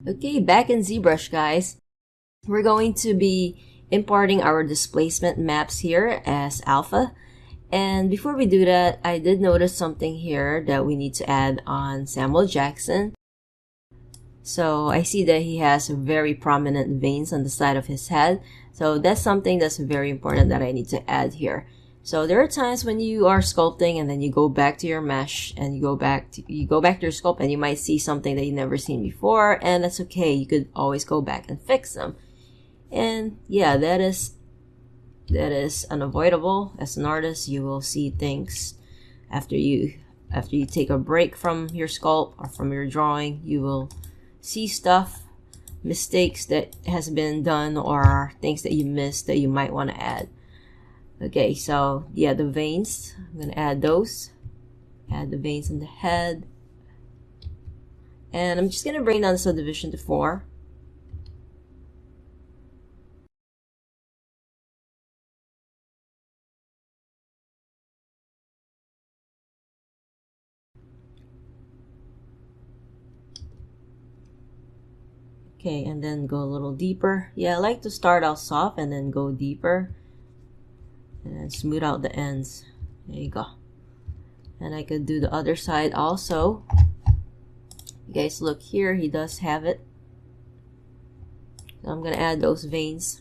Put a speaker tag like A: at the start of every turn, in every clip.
A: Okay, back in ZBrush, guys. We're going to be importing our displacement maps here as alpha. And before we do that, I did notice something here that we need to add on Samuel Jackson. So I see that he has very prominent veins on the side of his head. So that's something that's very important that I need to add here. So there are times when you are sculpting and then you go back to your mesh and you go back to your sculpt and you might see something that you've never seen before, and that's okay. You could always go back and fix them. And yeah, that is unavoidable. As an artist, you will see things after you take a break from your sculpt or from your drawing. You will see stuff, mistakes that has been done, or things that you missed that you might want to add. Okay, so yeah, the veins, I'm gonna add those. Add the veins in the head. And I'm just gonna bring down the subdivision to 4. Okay, and then go a little deeper. Yeah, I like to start out soft and then go deeper. And then smooth out the ends. There you go. And I could do the other side also. You guys look here, he does have it. So I'm gonna add those veins.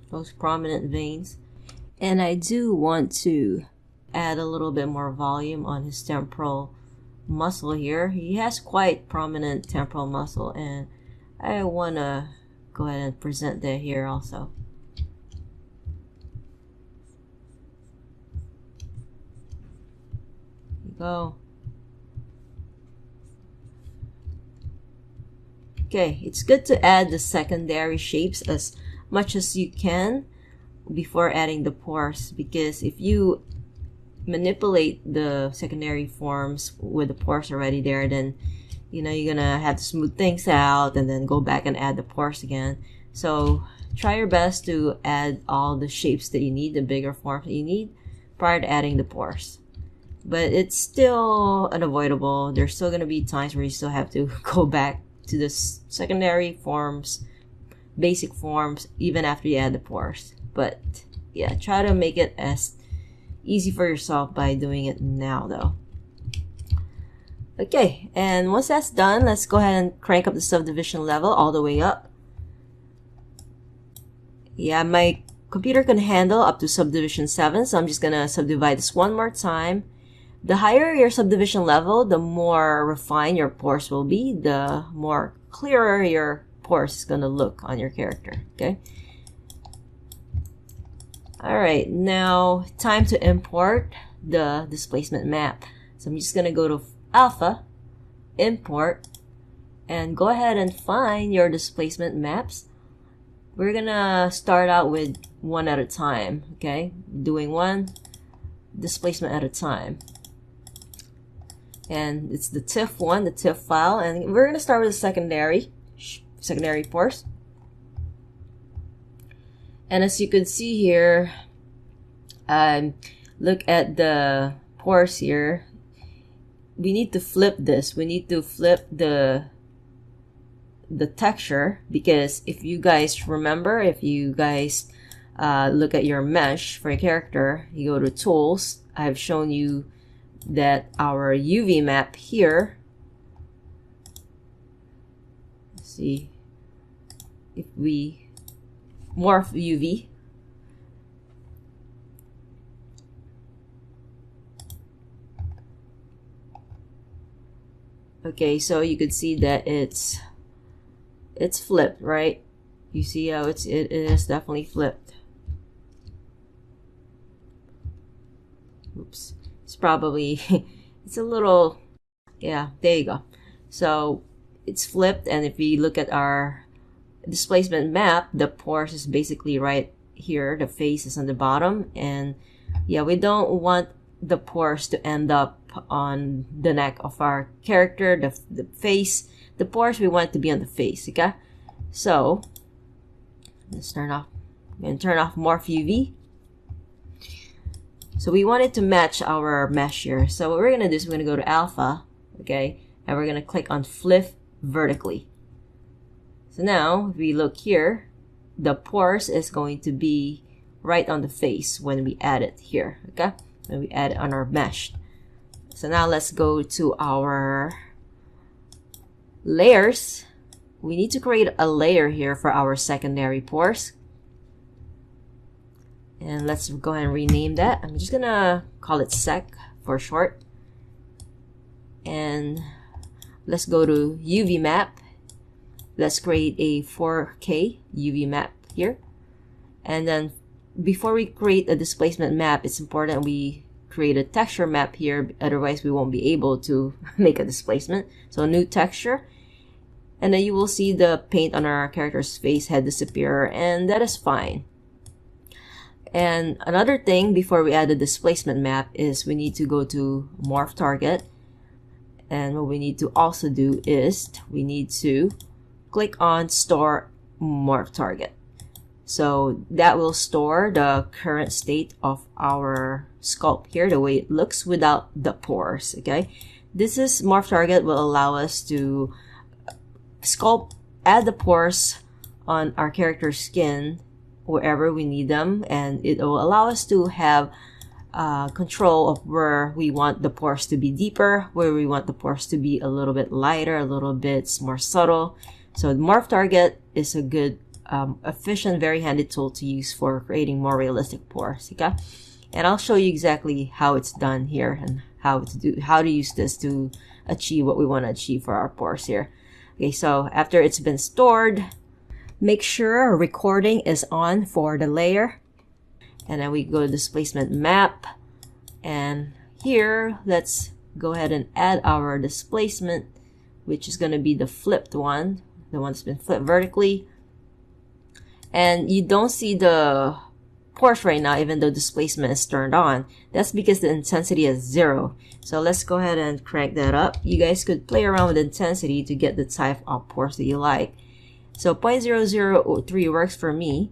A: Those prominent veins. And I do want to add a little bit more volume on his temporal muscle here. He has quite prominent temporal muscle, and I want to go ahead and present that here also. There you go. Okay, it's good to add the secondary shapes as much as you can before adding the pores, because if you manipulate the secondary forms with the pores already there, then you know you're gonna have to smooth things out and then go back and add the pores again. So try your best to add all the shapes that you need, the bigger forms that you need, prior to adding the pores. But it's still unavoidable. There's still gonna be times where you still have to go back to the secondary forms, basic forms, even after you add the pores. But yeah, try to make it as easy for yourself by doing it now though. Okay, and once that's done, let's go ahead and crank up the subdivision level all the way up. Yeah, my computer can handle up to subdivision 7, so I'm just gonna subdivide this one more time. The higher your subdivision level, the more refined your pores will be, the more clearer your pores is gonna look on your character. Okay. Alright, now time to import the displacement map. So I'm just gonna go to Alpha, Import, and go ahead and find your displacement maps. We're gonna start out with one at a time, okay? Doing one displacement at a time. And it's the TIFF one, the TIFF file, and we're gonna start with the secondary pores. And as you can see here, look at the pores here. We need to flip this. We need to flip the texture, because if you guys remember, if you guys look at your mesh for a character, you go to Tools. I've shown you that our UV map here, let's see if we morph UV, okay, so you could see that it's flipped, right? You see how it is definitely flipped. Oops, it's probably it's a little, yeah, there you go. So it's flipped, and if we look at our displacement map, the pores is basically right here, the face is on the bottom, and yeah, we don't want the pores to end up on the neck of our character, the face. The pores, we want it to be on the face, okay? So let's turn off I'm going to turn off Morph UV. So we want it to match our mesh here. So what we're going to do is we're going to go to alpha, okay, and we're going to click on flip vertically. So now if we look here, the pores is going to be right on the face when we add it here, okay, when we add it on our mesh. So now let's go to our layers. We need to create a layer here for our secondary pores. And let's go ahead and rename that. I'm just gonna call it sec for short. And let's go to UV map. Let's create a 4K UV map here. And then before we create a displacement map, it's important we create a texture map here, otherwise we won't be able to make a displacement. So new texture, and then you will see the paint on our character's face had disappear, and that is fine. And another thing before we add the displacement map is we need to go to morph target, and what we need to also do is we need to click on store morph target. So that will store the current state of our sculpt here, the way it looks without the pores, okay? This is morph target will allow us to sculpt, add the pores on our character's skin wherever we need them, and it will allow us to have control of where we want the pores to be deeper, where we want the pores to be a little bit lighter, a little bit more subtle. So the morph target is a good efficient, very handy tool to use for creating more realistic pores, okay? And I'll show you exactly how it's done here and how to use this to achieve what we want to achieve for our pores here. Okay, so after it's been stored, make sure recording is on for the layer, and then we go to displacement map, and here let's go ahead and add our displacement, which is going to be the flipped one, the one that's been flipped vertically. And you don't see the pores right now even though displacement is turned on. That's because the intensity is 0. So let's go ahead and crank that up. You guys could play around with intensity to get the type of pores that you like. So 0.003 works for me.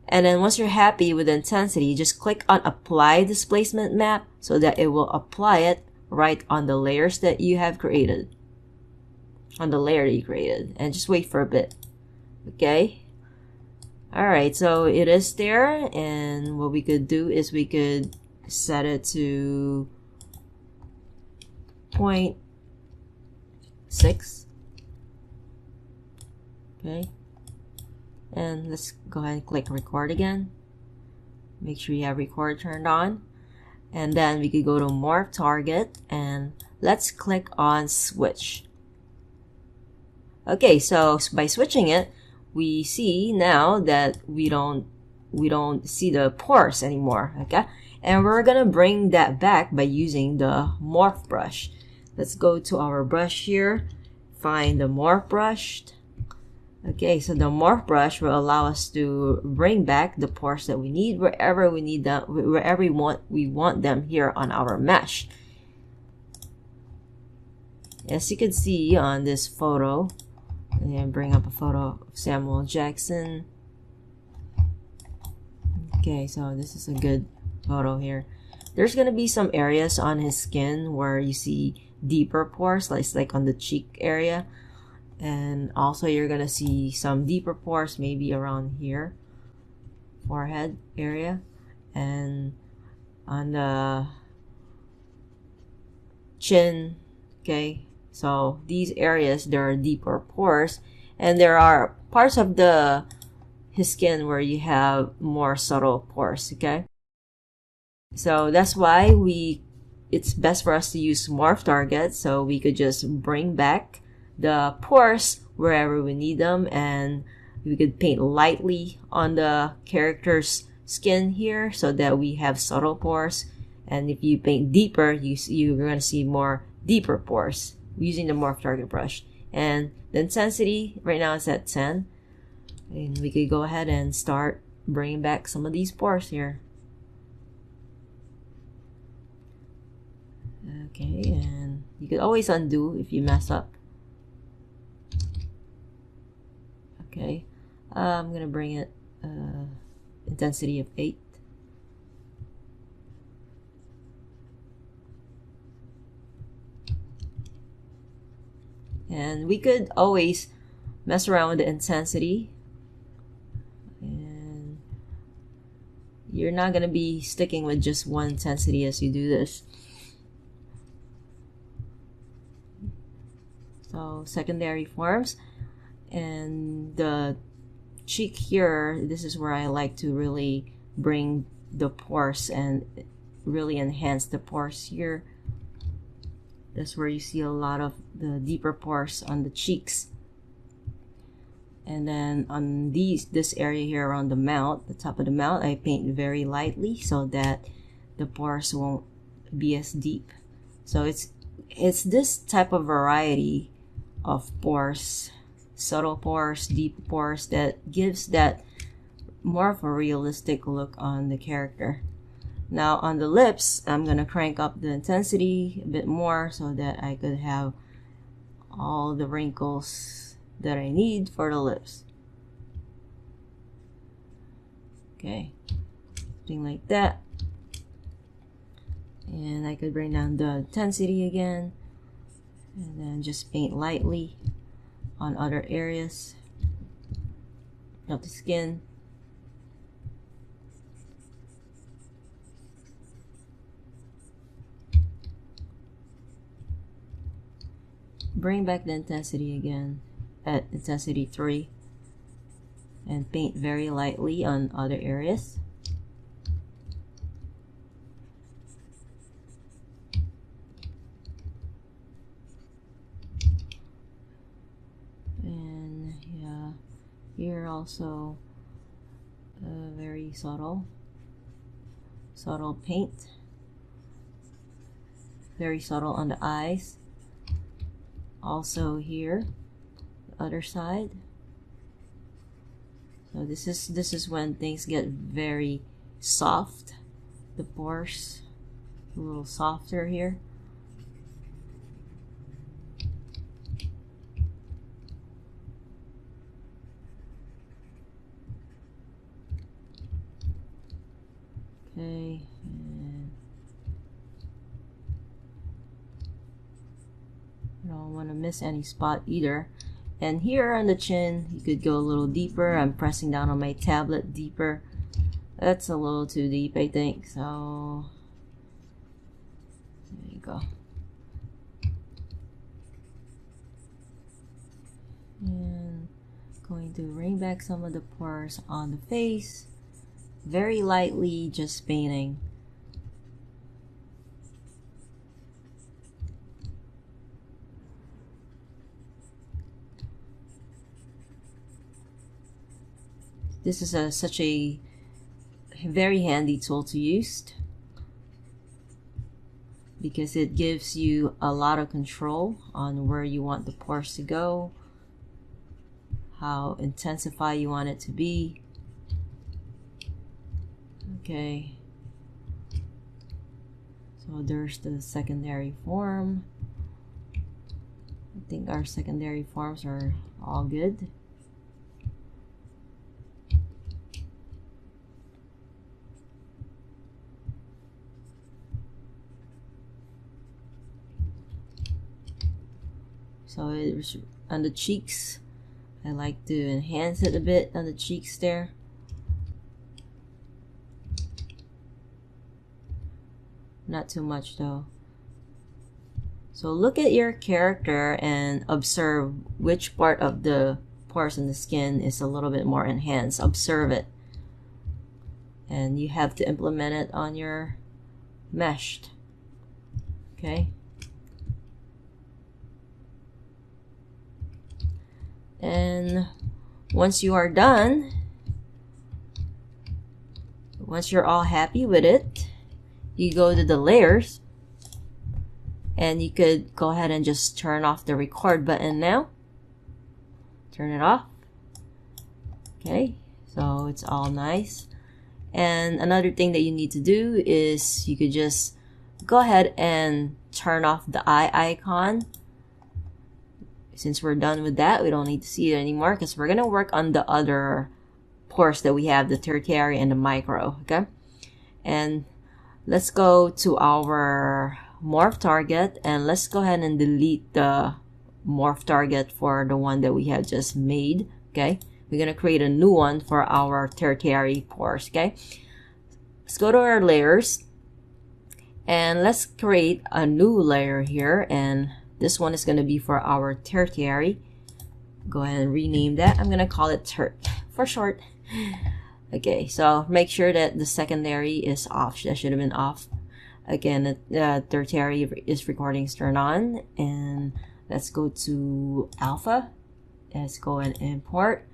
A: And then once you're happy with the intensity, just click on apply displacement map so that it will apply it right on the layers that you have created. On the layer that you created. And just wait for a bit. Okay? Alright, so it is there, and what we could do is we could set it to 0.6. Okay, and let's go ahead and click record again. Make sure you have record turned on, and then we could go to morph target and let's click on switch. Okay, so by switching it, we see now that we don't see the pores anymore, okay? And we're gonna bring that back by using the morph brush. Let's go to our brush here, find the morph brush. Okay, so the morph brush will allow us to bring back the pores that we need wherever we need them, wherever we want them here on our mesh. As you can see on this photo, and bring up a photo of Samuel Jackson. Okay, so this is a good photo here. There's gonna be some areas on his skin where you see deeper pores, like on the cheek area, and also you're gonna see some deeper pores maybe around here, forehead area, and on the chin. Okay, so these areas, there are deeper pores, and there are parts of his skin where you have more subtle pores, okay? So that's why it's best for us to use morph target, so we could just bring back the pores wherever we need them, and we could paint lightly on the character's skin here so that we have subtle pores. And if you paint deeper, you're going to see more deeper pores using the morph target brush. And the intensity right now is at 10, and we could go ahead and start bringing back some of these pores here. Okay, and you could always undo if you mess up. Okay, I'm gonna bring it intensity of 8. And we could always mess around with the intensity, and you're not going to be sticking with just one intensity as you do this. So secondary forms, and the cheek here, this is where I like to really bring the pores and really enhance the pores here. That's where you see a lot of the deeper pores on the cheeks. And then on this area here around the mouth, the top of the mouth, I paint very lightly so that the pores won't be as deep. So it's this type of variety of pores, subtle pores, deep pores, that gives that more of a realistic look on the character. Now on the lips, I'm going to crank up the intensity a bit more so that I could have all the wrinkles that I need for the lips. Okay, something like that. And I could bring down the intensity again, and then just paint lightly on other areas of the skin. Bring back the intensity again at intensity 3 and paint very lightly on other areas. And yeah, here also very subtle paint, very subtle on the eyes. Also here, the other side. So this is when things get very soft. The pores a little softer here. Okay, and I don't want to miss any spot either. And here on the chin, you could go a little deeper. I'm pressing down on my tablet deeper. That's a little too deep, I think. So there you go. And going to bring back some of the pores on the face. Very lightly, just painting. This is such a very handy tool to use because it gives you a lot of control on where you want the pores to go, how intensified you want it to be. Okay, so there's the secondary form. I think our secondary forms are all good. So it was on the cheeks. I like to enhance it a bit on the cheeks there. Not too much though. So look at your character and observe which part of the pores in the skin is a little bit more enhanced. Observe it. And you have to implement it on your meshed. Okay. And once you are done, once you're all happy with it, you go to the layers and you could go ahead and just turn off the record button now. Turn it off. Okay, so it's all nice. And another thing that you need to do is you could just go ahead and turn off the eye icon. Since we're done with that, we don't need to see it anymore because we're going to work on the other course that we have the tertiary and the micro. Okay, and let's go to our morph target, and let's go ahead and delete the morph target for the one that we have just made. Okay, we're gonna create a new one for our tertiary pores. Okay, let's go to our layers, and let's create a new layer here, and this one is going to be for our tertiary. Go ahead and rename that. I'm going to call it tert for short. Okay, so make sure that the secondary is off. That should have been off. Again, the tertiary is recordings turned on, and let's go to alpha. Let's go and import.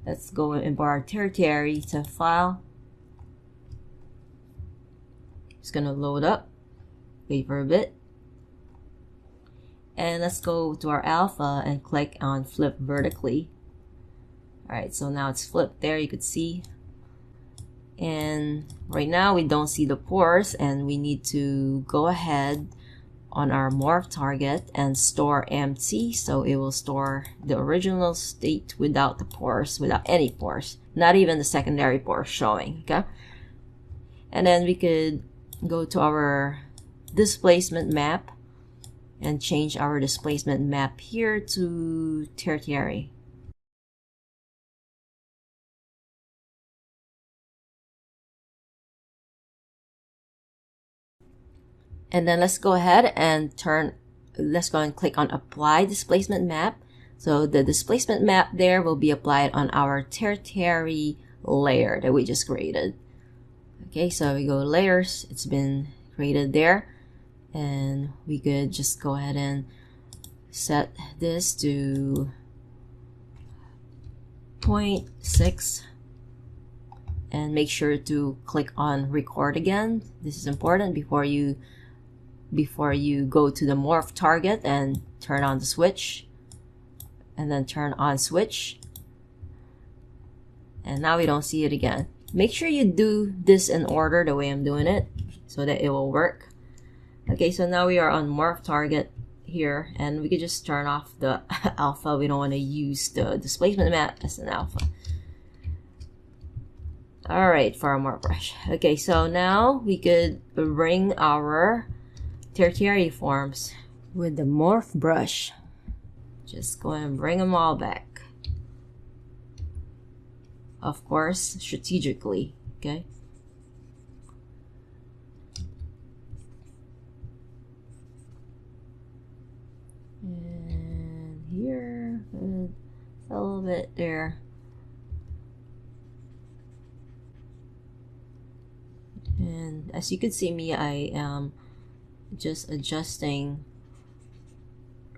A: Let's go and import our tertiary to file. It's going to load up. Wait for a bit. And let's go to our alpha and click on flip vertically. Alright, so now it's flipped there, you could see. And right now we don't see the pores, and we need to go ahead on our morph target and store empty, so it will store the original state without the pores, without any pores, not even the secondary pores showing. Okay, and then we could go to our displacement map and change our displacement map here to tertiary. And then let's go ahead and let's go and click on apply displacement map. So the displacement map there will be applied on our tertiary layer that we just created. Okay, so we go layers, it's been created there. And we could just go ahead and set this to 0.6 and make sure to click on record again. This is important before you go to the morph target and turn on the switch, and then turn on switch, and now we don't see it again. Make sure you do this in order the way I'm doing it so that it will work. Okay, so now we are on morph target here, and we could just turn off the alpha. We don't want to use the displacement map as an alpha. Alright, for our morph brush. Okay, so now we could bring our tertiary forms with the morph brush. Just go and bring them all back. Of course, strategically, okay? And here, a little bit there. And as you can see me, I am just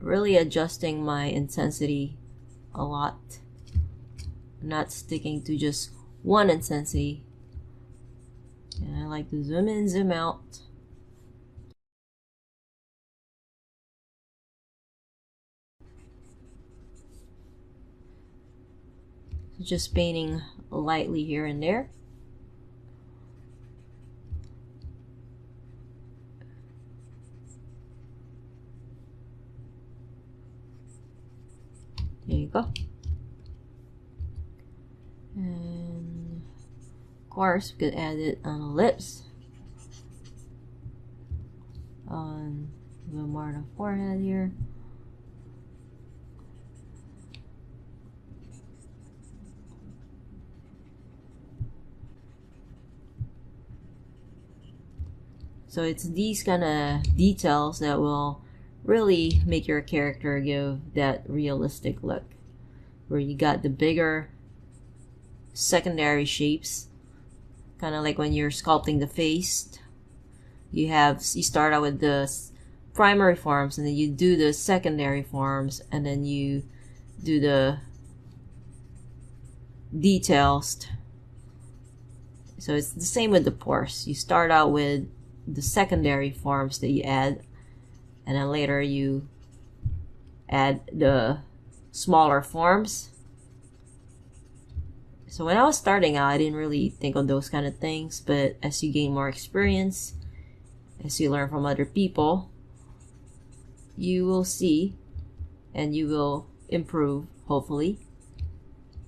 A: really adjusting my intensity a lot. I'm not sticking to just one intensity. And I like to zoom in, zoom out. Just painting lightly here and there. There you go. And of course, we could add it on the lips, on a little more on the forehead here. So it's these kind of details that will really make your character give that realistic look, where you got the bigger secondary shapes, kind of like when you're sculpting the face. You start out with the primary forms, and then you do the secondary forms, and then you do the details. So it's the same with the pores. You start out with the secondary forms that you add, and then later you add the smaller forms. So when I was starting out, I didn't really think of those kind of things, but as you gain more experience, as you learn from other people, you will see and you will improve, hopefully.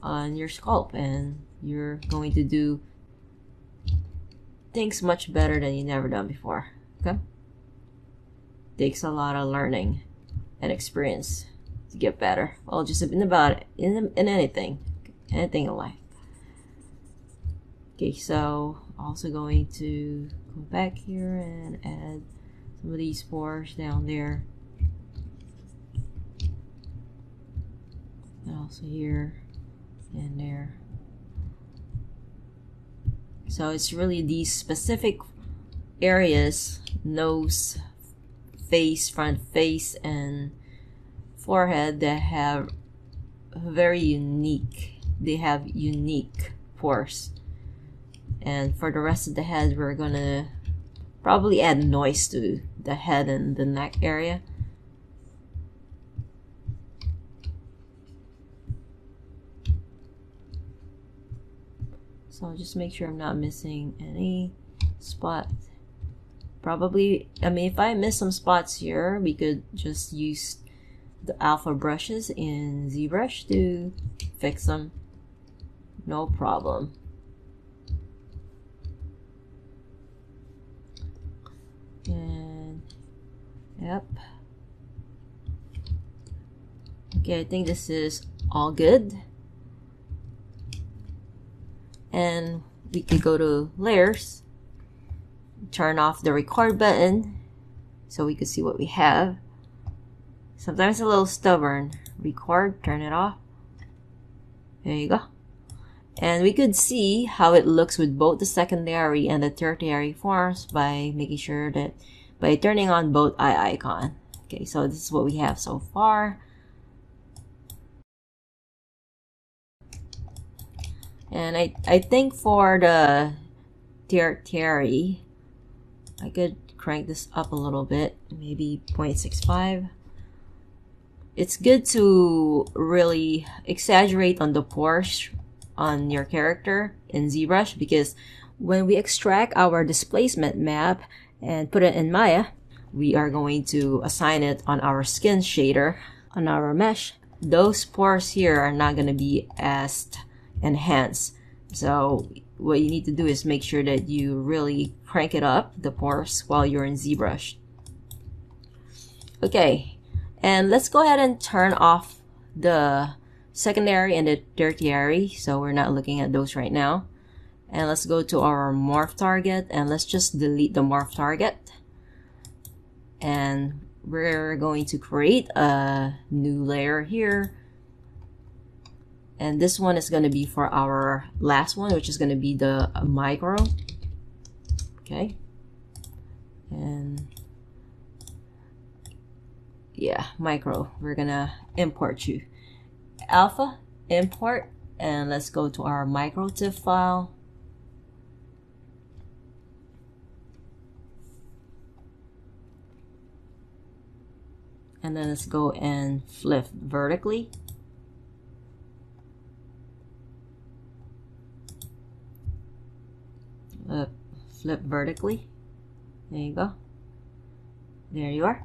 A: on your sculpt, and you're going to do things much better than you never done before. Okay, takes a lot of learning and experience to get better. Well, just about it, in anything in life. Okay, so also going to go back here and add some of these pores down there, and also here and there. So it's really these specific areas, nose, face, front face, and forehead, that have very unique, they have unique pores. And for the rest of the head, we're gonna probably add noise to the head and the neck area. So just make sure I'm not missing any spot. Probably, I mean, if I miss some spots here, we could just use the alpha brushes in ZBrush to fix them. No problem. And yep. Okay, I think this is all good. And we could go to layers, turn off the record button so we can see what we have. Sometimes it's a little stubborn. Record, turn it off. There you go. And we could see how it looks with both the secondary and the tertiary forms by making sure that by turning on both eye icon. Okay, so this is what we have so far. And I think for the tertiary, I could crank this up a little bit, maybe 0.65. It's good to really exaggerate on the pores on your character in ZBrush, because when we extract our displacement map and put it in Maya, we are going to assign it on our skin shader on our mesh. Those pores here are not going to be as enhanced. So what you need to do is make sure that you really crank it up, the pores, while you're in ZBrush. Okay, and let's go ahead and turn off the secondary and the tertiary, so we're not looking at those right now. And let's go to our morph target, and let's just delete the morph target. And we're going to create a new layer here. And this one is going to be for our last one, which is going to be the micro. Okay. And yeah, micro. We're going to import you. Alpha, import, and let's go to our micro TIFF file. And then let's go and flip vertically. Flip vertically. There you go. There you are.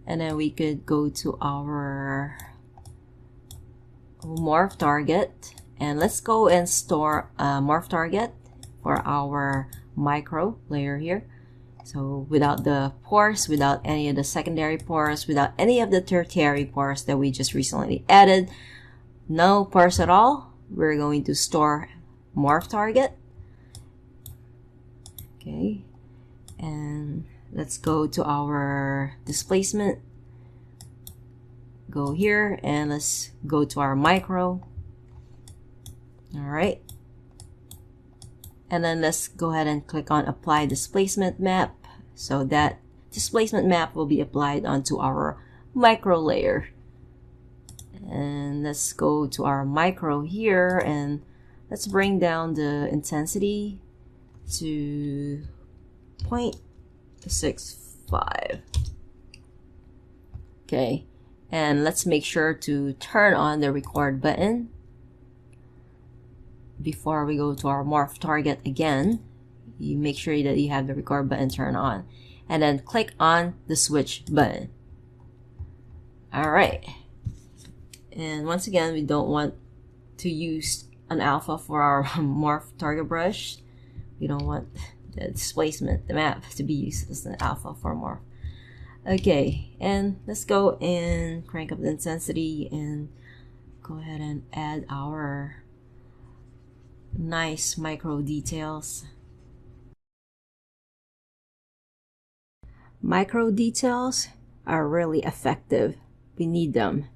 A: And then we could go to our morph target, and let's go and store a morph target for our micro layer here. So without the pores, without any of the secondary pores, without any of the tertiary pores that we just recently added, no pores at all, we're going to store morph target. Okay, and let's go to our displacement. Go here and let's go to our micro. All right, and then let's go ahead and click on apply displacement map, so that displacement map will be applied onto our micro layer. And let's go to our micro here, and let's bring down the intensity to 0.65. Okay, and let's make sure to turn on the record button before we go to our morph target again. You make sure that you have the record button turned on, and then click on the switch button. All right, and once again, we don't want to use an alpha for our morph target brush. We don't want the displacement, the map, to be used as an alpha for morph. Okay, and let's go and crank up the intensity and go ahead and add our nice micro details. Micro details are really effective. We need them.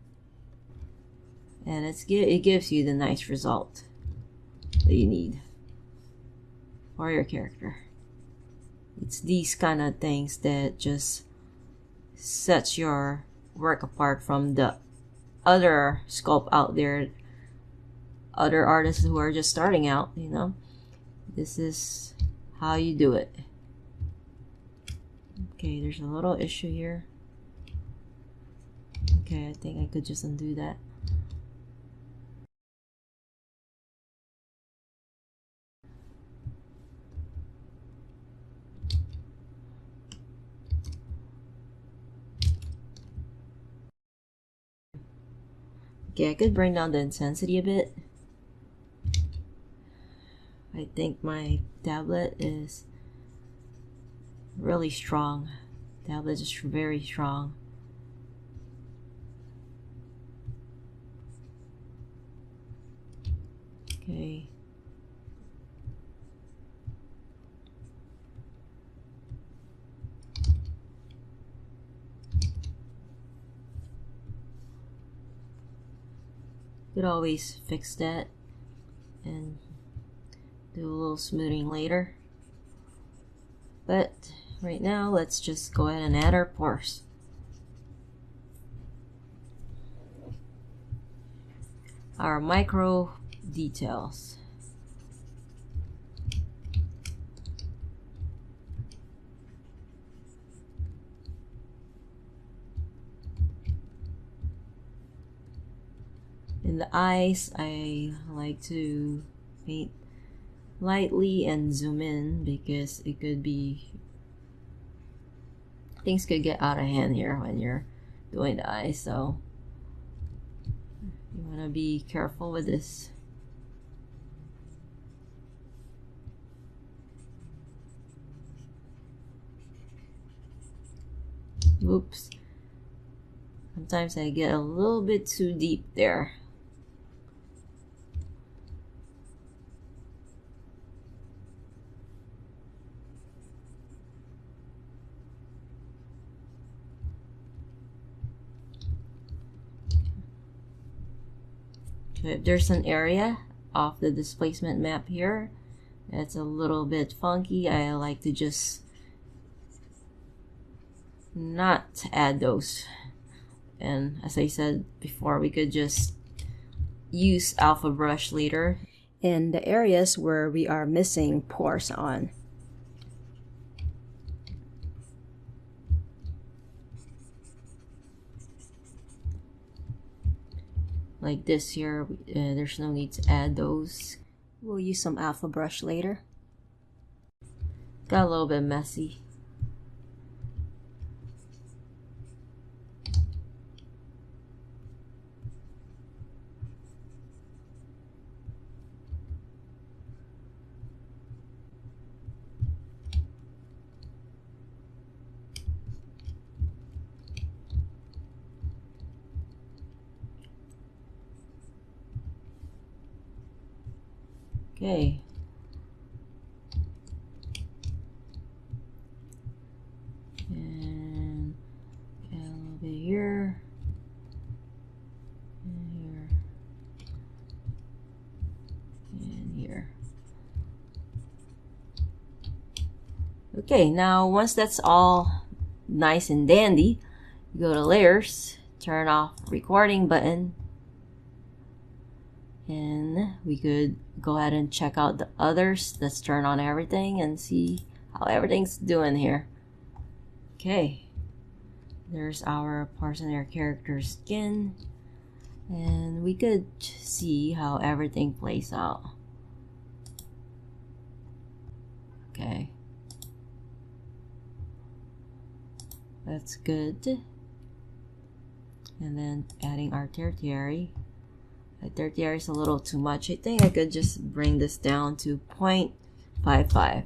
A: And it gives you the nice result that you need for your character. It's these kind of things that just sets your work apart from the other sculpt out there, other artists who are just starting out, you know. This is how you do it. Okay, there's a little issue here. Okay, I think I could just undo that. Okay, I could bring down the intensity a bit. I think my tablet is really strong. Tablet is very strong. Okay. Could always fix that and do a little smoothing later. But right now, let's just go ahead and add our pores. Our micro details. In the eyes, I like to paint lightly and zoom in because it could be, things could get out of hand here when you're doing the eyes, so you want to be careful with this. Oops. Sometimes I get a little bit too deep there. If there's an area of the displacement map here that's a little bit funky, I like to just not add those. And as I said before, we could just use alpha brush later in the areas where we are missing pores on. Like this here, there's no need to add those. We'll use some alpha brush later. Got a little bit messy. Okay. And a little bit here. And here. And here. Okay, now once that's all nice and dandy, you go to layers, turn off recording button, and we could go ahead and check out the others. Let's turn on everything and see how everything's doing here. Okay, there's our Parsonair character skin, and we could see how everything plays out. Okay, that's good. And then adding our tertiary. 30R is a little too much. I think I could just bring this down to 0.55.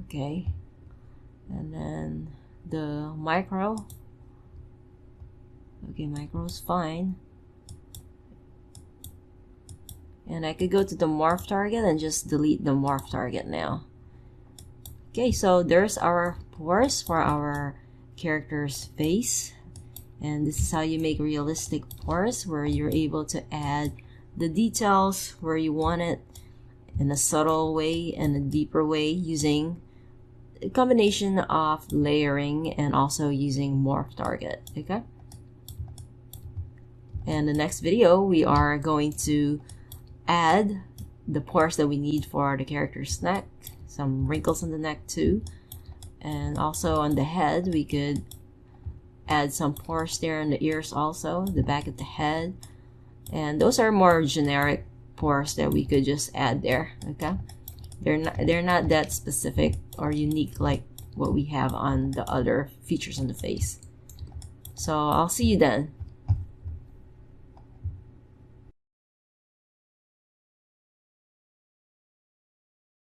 A: Okay, and then the micro. Okay, micro's fine. And I could go to the morph target and just delete the morph target now. Okay, so there's our pores for our character's face. And this is how you make realistic pores, where you're able to add the details where you want it in a subtle way and a deeper way, using a combination of layering and also using morph target. Okay, and the next video we are going to add the pores that we need for the character's neck, some wrinkles on the neck too, and also on the head we could add some pores there in the ears, also the back of the head, and those are more generic pores that we could just add there. Okay, they're not that specific or unique like what we have on the other features on the face. So I'll see you then.